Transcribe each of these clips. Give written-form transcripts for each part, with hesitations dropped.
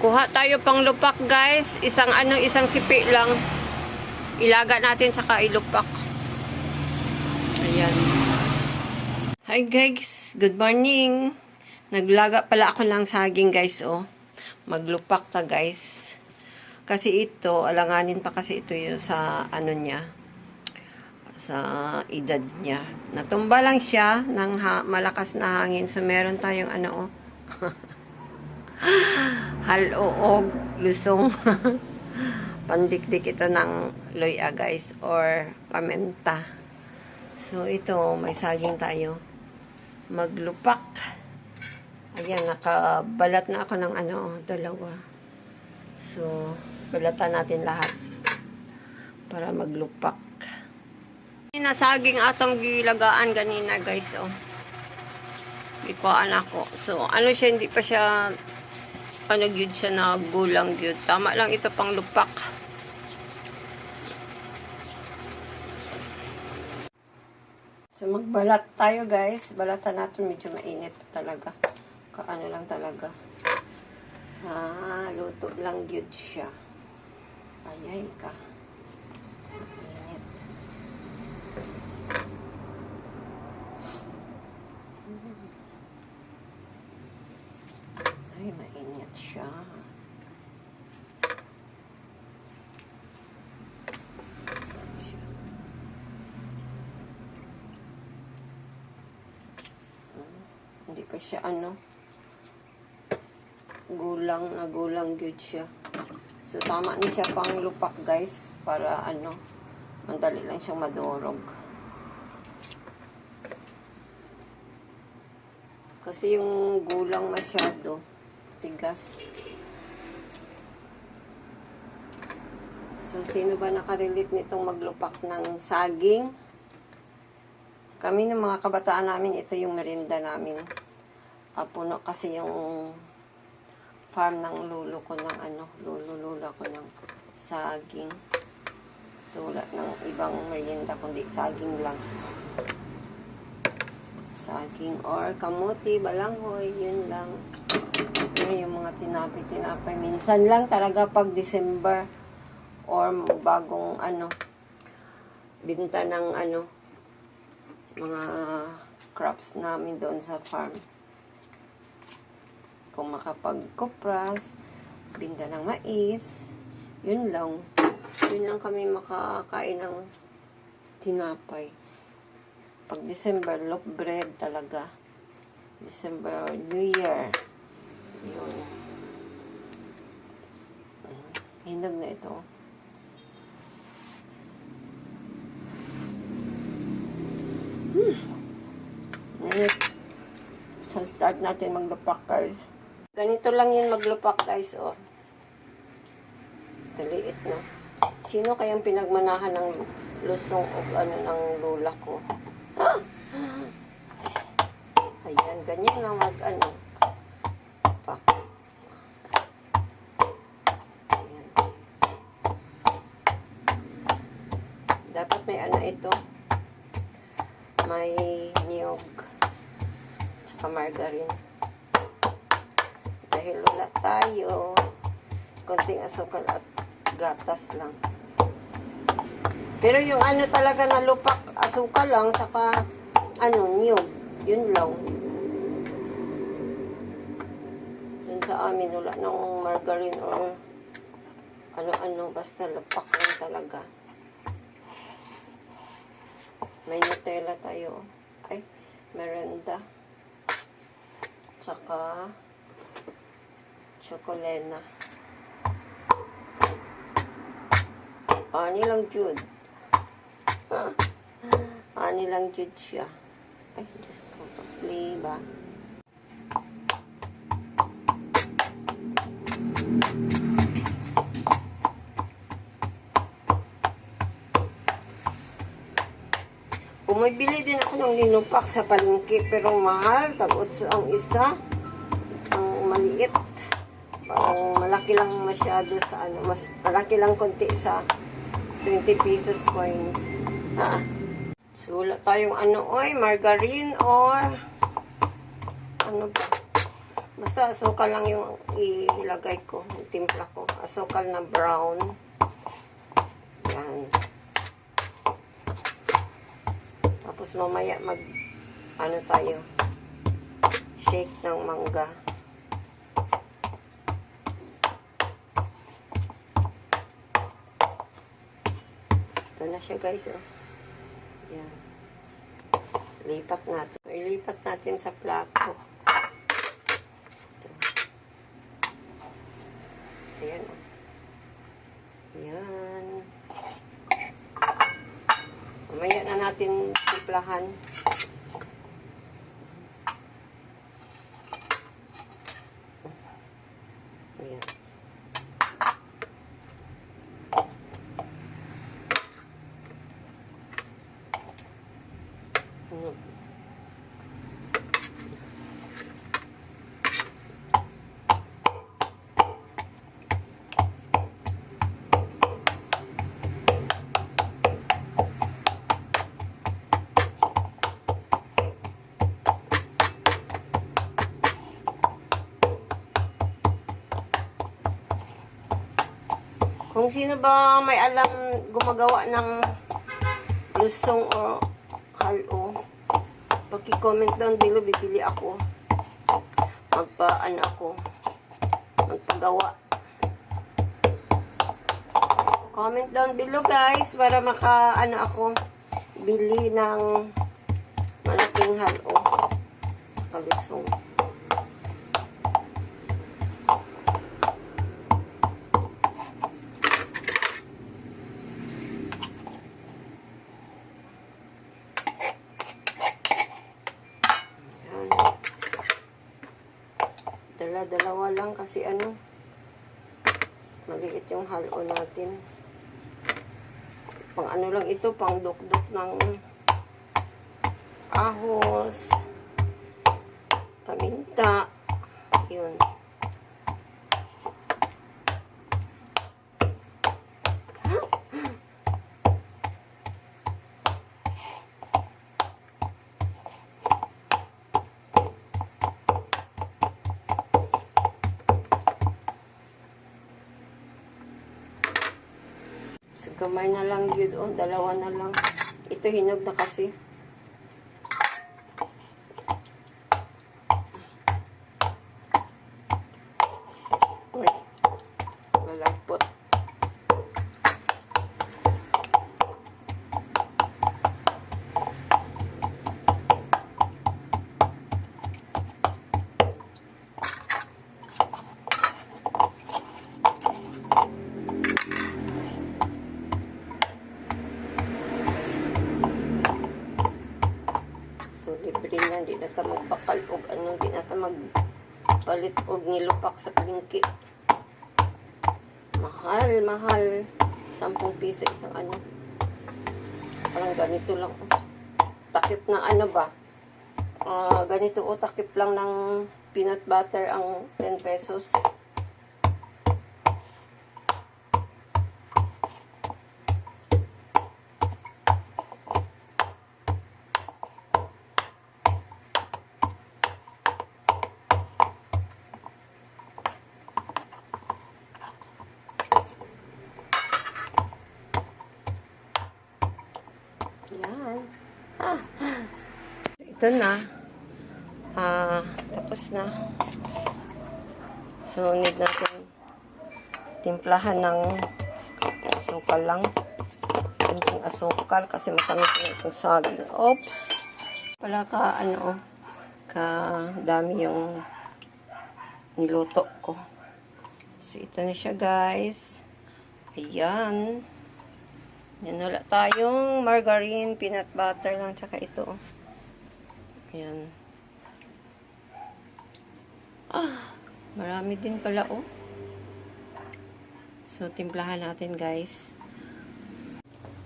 Kuha tayo pang lupak, guys. Isang sipi lang. Ilaga natin saka ilupak. Ayan. Hi guys, good morning. Naglaga pala ako ng saging, guys, oh. Maglupak ta, guys. Kasi ito, alanganin pa kasi ito yung sa niya. Sa edad niya. Natumba lang siya ng malakas na hangin. So meron tayong oh. Haloog, lusong. Pandikdik ito ng loya, guys, or pamenta. So ito, may saging tayo. Maglupak. Ayan, nakabalat na ako ng dalawa. So, balatan natin lahat para maglupak. Nasaging atong gilagaan ganina, guys, oh. Ikuhaan ako. So, siya, hindi pa siya gyud siya na gulang gyud. Tama lang ito pang lupak. So, magbalat tayo, guys. Balatan natin, medyo mainit talaga. Kaano lang talaga. Luto lang gyud siya. Ayay ka. Mainit. Ay, mainit siya. Hindi pa siya gulang good siya. So, tama ni siya pang lupak, guys, para mandali lang siyang madurog. Kasi yung gulang masyado tigas. So, sino ba nakarelate nitong maglupak ng saging? Kami ng mga kabataan namin, ito yung merienda namin. Puno kasi yung farm ng lolo ko ng lolo-lula ko ng saging. So, wala ng ibang merienda, kundi saging lang. Saging or kamuti, balanghoy, yun lang. Yun yung mga tinapay. Minsan lang talaga pag December or bagong binta ng mga crops namin doon sa farm. Kung makapag-kopras, binta ng mais, yun lang. Yun lang kami makakain ng tinapay. Pag December, loaf bread talaga. December, New Year. Yun. Hinog na ito. So, start natin maglupak, guys. Ganito lang yun maglupak, guys, oh. Taliit, no? Sino kayang pinagmanahan ng lusong o ng lula ko? Ayan, ganyan lang pak. Ayan. Dapat may ito. May niyog. Tsaka margarine. Dahil wala tayo. Konting asukal at gatas lang. Pero yung talaga na lupak, asukal lang, saka niyog. Yun lang. Yun sa amin, wala nang margarine or basta lupak lang talaga. May Nutella tayo. Ay, merienda. Tsaka chocolena. Ani lang jud. Ani lang jud siya. Ay, just flavor. Bumibili din ako ng linupak sa palengke, pero mahal. Tag-8 ang isa. Ang maliit. Parang malaki lang masyado sa mas malaki lang konti sa 20 pesos coins. So, wala tayong margarine or Basta asukal lang yung ilagay ko, yung timpla ko. Asukal na brown. Yan. Tapos mamaya ano tayo, shake ng mangga. Ito na siya guys, oh. Yan. Lipat natin. Ilipat natin sa plato. Ito. Ayan, oh. Ayan. Mamaya na natin timplahan. Ayan. Kung sino ba may alam gumagawa ng lusong o halo, paki-comment down below, bibili ako. Magpagawa. Comment down below guys para ako bili ng malaking halo sa lusong. Dalawa lang kasi maliit yung halo natin. Pang lang ito, pang dukduk ng ahos, paminta, yun. So, gamay na lang yun, oh. Dalawa na lang. Ito hinog na kasi. Uy. Malagpot. Libre na, di na ta magpakal og di na ta magpalit og nilupak sa klingki. Mahal. 10 piso isang Parang ganito lang. Takip ng ba? Ganito takip lang ng peanut butter ang 10 pesos. Yan. Ito na. Tapos na. So, need natin timplahan ng asukal lang. Kunting asukal kasi matamis na itong saging. Oops! Pala ka dami yung niluto ko. So, ito na siya guys. Ayan. Yan, wala tayong margarine, peanut butter lang, tsaka ito. Ayan. Marami din pala, oh. So, timplahan natin, guys.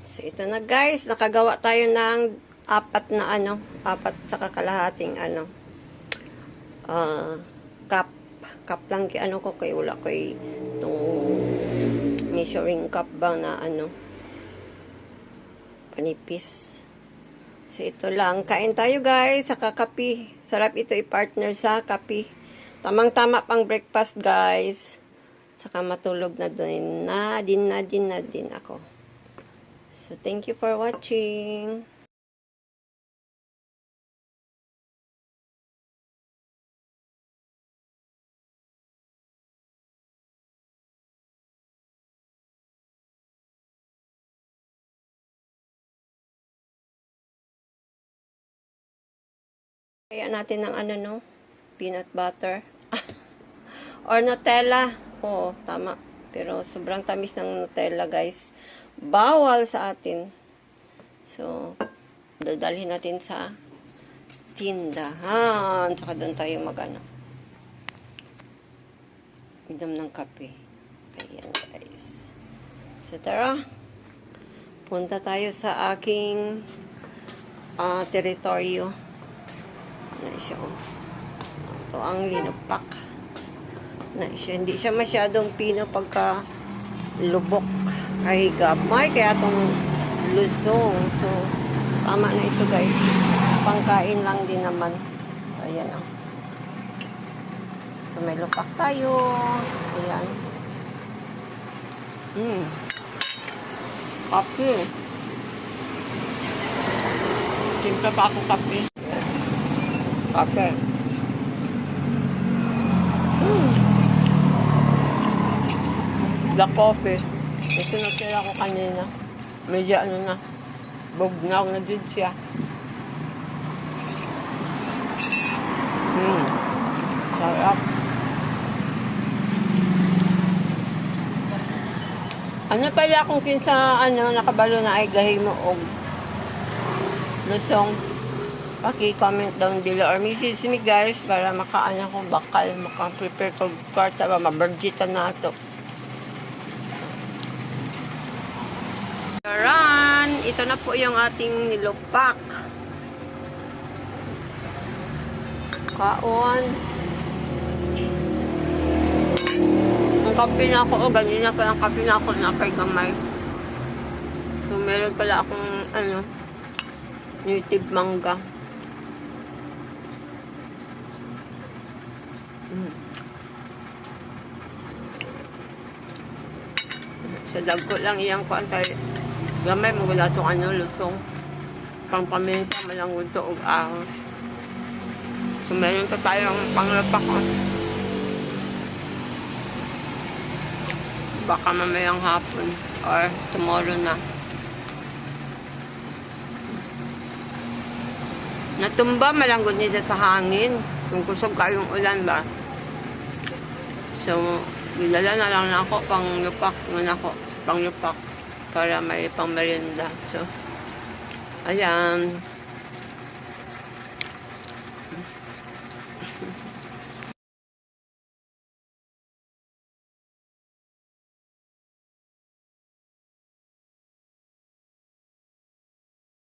So, ito na, guys. Nakagawa tayo ng 4 tsaka kalahating, cup. Cup lang, ko, kay wala ko itong measuring cup ba na, panipis. So, ito lang. Kain tayo, guys, sa kakapi. Sarap ito i-partner sa kapi. Tamang-tama pang breakfast, guys. Saka matulog na din ako. So, thank you for watching. Kaya natin ng ano, no? Peanut butter. Or Nutella. Oo, tama. Pero sobrang tamis ng Nutella, guys. Bawal sa atin. So, dadalhin natin sa tindahan. Saka doon tayo mag-ano. Inom ng kape. Ayan, guys. So, tara. Punta tayo sa aking teritoryo. Na siya, oh. Ito ang linupak. Na siya. Hindi siya masyadong pino pagka lubok. Kay gamay. Kaya itong lusong. So, tama na ito, guys. Pangkain lang din naman. So, ayan, oh. So, may lupak tayo. Ayan. Kape. Simpla pa ako kape. Kape. Black coffee. Ito natira ko kanina. Medyo ano na. Bugnaw na din siya. Sarap. Ano pala kung kinsa nakabalo na ay gahi mo og lusong? Paki-comment down below or message me, guys, para makaano ko bakal, maka-prepare ko karta ba maberjitan na ito. Taran! Ito na po yung ating nilupak. Kaon. Ang kape na ako, ganyan pa ang kape na ako na kay gamay. So, meron pala akong, native mangga. Sa dagko lang iyang kuan kay gamay mo wala tong lusong. Pangpaminsa malangod to og ahos. So, meron pa tayong panglapak. Baka mamayang hapon or tomorrow na. Natumba malanggod niya sa hangin. Kung kusog kayong ulan ba. So, nilala na lang na ako panglupak. Panglupak para may pang merienda. So, ayan.